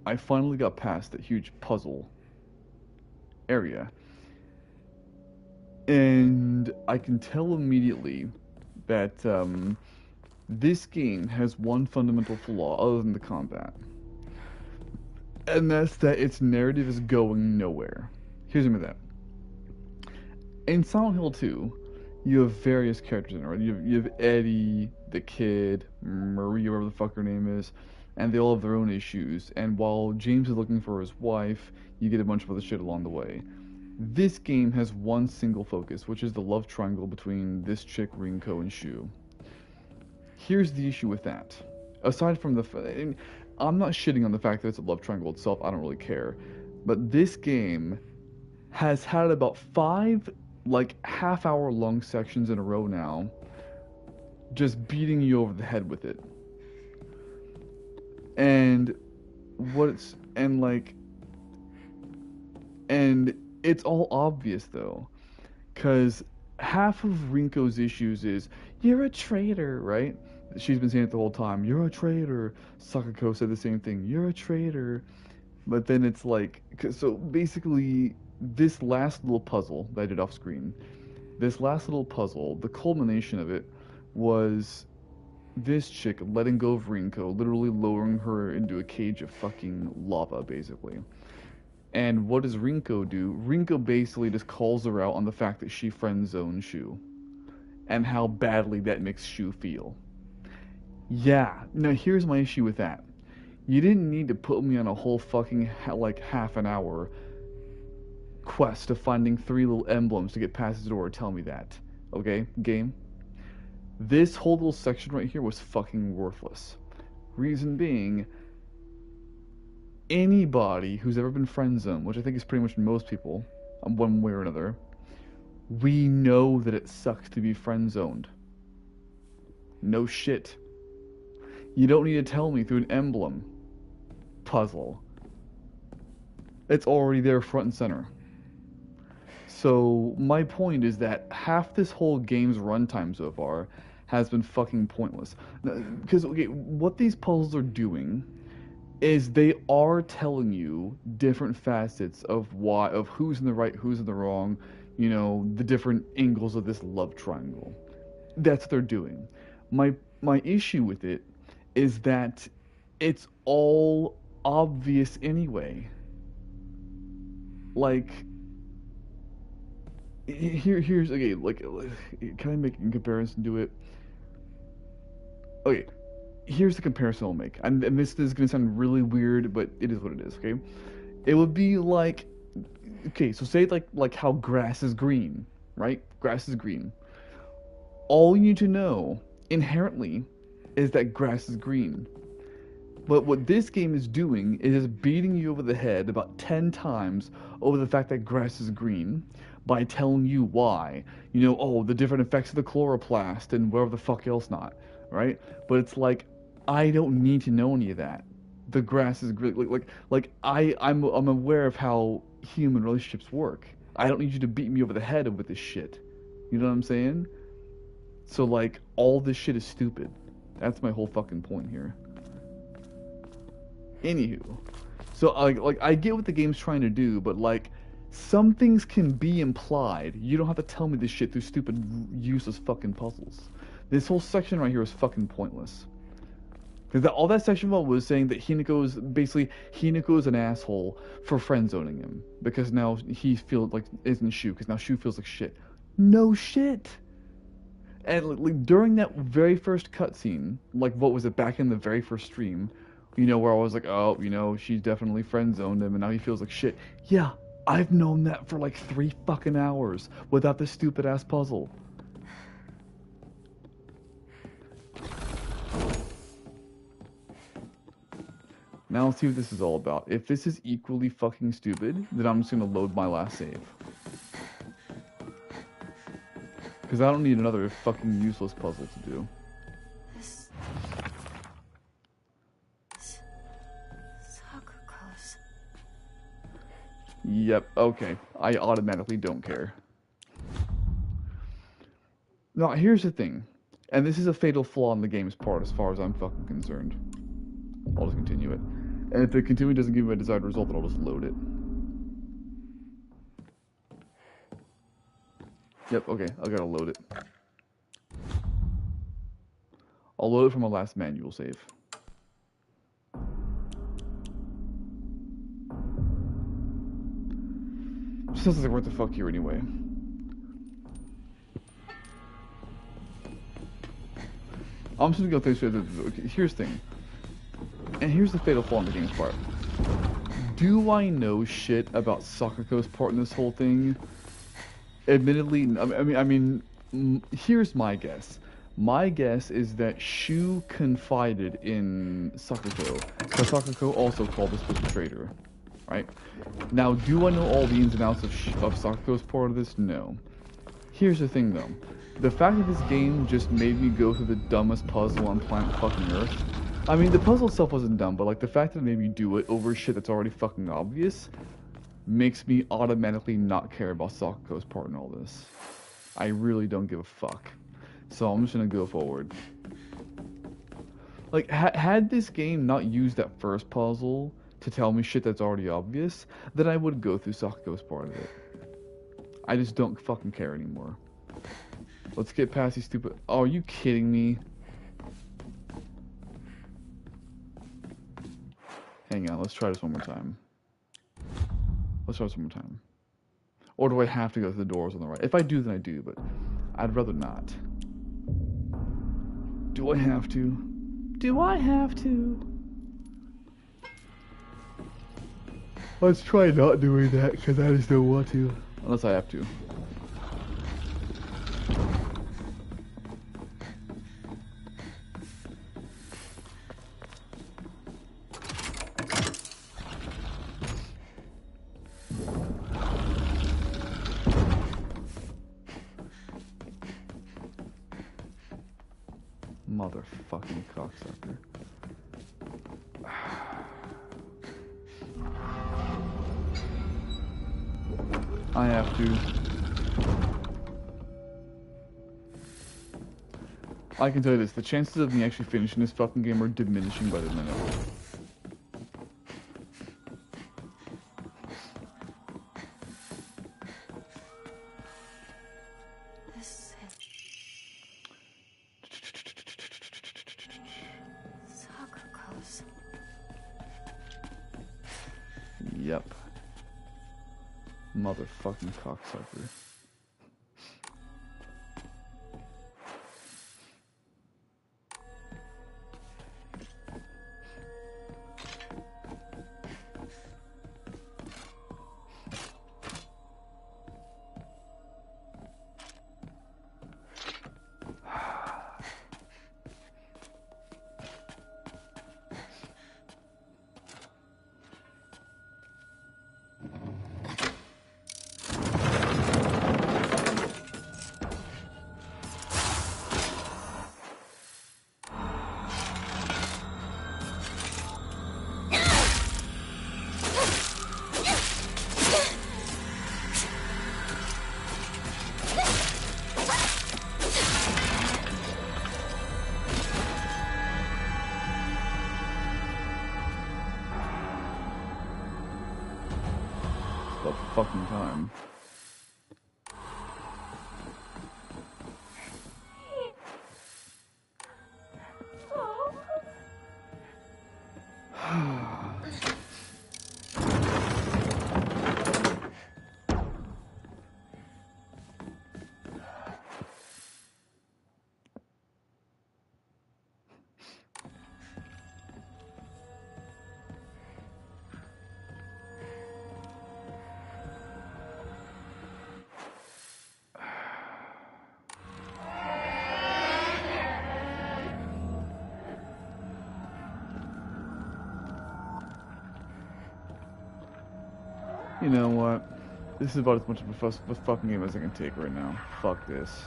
I finally got past that huge puzzle area. And I can tell immediately that this game has one fundamental flaw other than the combat. And that's that its narrative is going nowhere. Here's me that. In Silent Hill 2, you have various characters in it, right? You have Eddie, the kid, Marie, whatever the fuck her name is, and they all have their own issues. And while James is looking for his wife, you get a bunch of other shit along the way. This game has one single focus, which is the love triangle between this chick, Rinko, and Shu. Here's the issue with that. Aside from I'm not shitting on the fact that it's a love triangle itself, I don't really care. But this game has had about 5, like, half-hour long sections in a row now, just beating you over the head with it. And it's all obvious though, because half of Rinko's issues is, you're a traitor, right? She's been saying it the whole time, you're a traitor. Sakako said the same thing, you're a traitor. But then it's like, so basically, this last little puzzle that I did off screen, the culmination of it was this chick letting go of Rinko, literally lowering her into a cage of fucking lava, basically. And what does Rinko do? Rinko basically just calls her out on the fact that she friend-zoned Shu, and how badly that makes Shu feel. Yeah, now here's my issue with that. You didn't need to put me on a whole fucking, like, half an hour quest of finding 3 little emblems to get past the door. Tell me that. Okay, game? This whole little section right here was fucking worthless. Reason being, anybody who's ever been friend-zoned, which I think is pretty much most people, one way or another, we know that it sucks to be friend-zoned. No shit. You don't need to tell me through an emblem puzzle. It's already there front and center. So my point is that half this whole game's runtime so far has been fucking pointless. Because, okay, what these puzzles are doing is they are telling you different facets of who's in the right, who's in the wrong, you know, the different angles of this love triangle. That's what they're doing. My issue with it is that it's all obvious anyway. Like, here's okay, like, can I make a comparison to it? Okay, here's the comparison I'll make. And this is gonna sound really weird, but it is what it is, okay? It would be like, okay, so say like how grass is green, right? Grass is green. All you need to know, inherently, is that grass is green. But what this game is doing is just beating you over the head about 10 times over the fact that grass is green by telling you why. You know, oh, the different effects of the chloroplast and whatever the fuck else not, right? But it's like, I don't need to know any of that. The grass is green. I'm aware of how human relationships work. I don't need you to beat me over the head with this shit. You know what I'm saying? So, like, all this shit is stupid. That's my whole fucking point here. Anywho, so I get what the game's trying to do, but like, some things can be implied. You don't have to tell me this shit through stupid, useless fucking puzzles. This whole section right here is fucking pointless. Because all that section was saying that Hinako's an asshole for friend zoning him because now he feels like isn't Shu, because now Shu feels like shit. No shit. And like, during that very first cutscene, like what was it back in the very first stream? You know, where I was like, oh, you know, she's definitely friend-zoned him, and now he feels like shit. Yeah, I've known that for like 3 fucking hours without this stupid-ass puzzle. Now let's see what this is all about. If this is equally fucking stupid, then I'm just gonna load my last save. Because I don't need another fucking useless puzzle to do. Yep, okay. I automatically don't care. Now, here's the thing. And this is a fatal flaw in the game's part as far as I'm fucking concerned. I'll just continue it. And if the continue doesn't give me a desired result, then I'll just load it. Yep, okay, I gotta load it. I'll load it from my last manual save. Just sounds like what the fuck here anyway. I'm just gonna go through. Okay, here's the thing, and here's the fatal flaw in the game's part. Do I know shit about Sakuko's part in this whole thing? Admittedly, I mean, here's my guess. My guess is that Shu confided in Sakuko, because Sakuko also called this bitch a traitor, right? Now, do I know all the ins and outs of Sakuko's part of this? No. Here's the thing, though. The fact that this game just made me go through the dumbest puzzle on planet fucking Earth. I mean, the puzzle itself wasn't dumb, but like the fact that it made me do it over shit that's already fucking obvious makes me automatically not care about Sakuko's part in all this. I really don't give a fuck. So I'm just gonna go forward. Like, had this game not used that first puzzle to tell me shit that's already obvious, then I would go through Sakuko's part of it. I just don't fucking care anymore. Let's get past these stupid... Oh, are you kidding me? Hang on, let's try this one more time. Let's try this one more time. Or do I have to go through the doors on the right? If I do, then I do, but I'd rather not. Do I have to? Do I have to? Let's try not doing that, because I just don't want to. Unless I have to. Motherfucking cocksucker. I have to. I can tell you this, the chances of me actually finishing this fucking game are diminishing by the minute. Yep. Motherfucking cocksucker. Fucking time. You know what? This is about as much of a fucking game as I can take right now. Fuck this.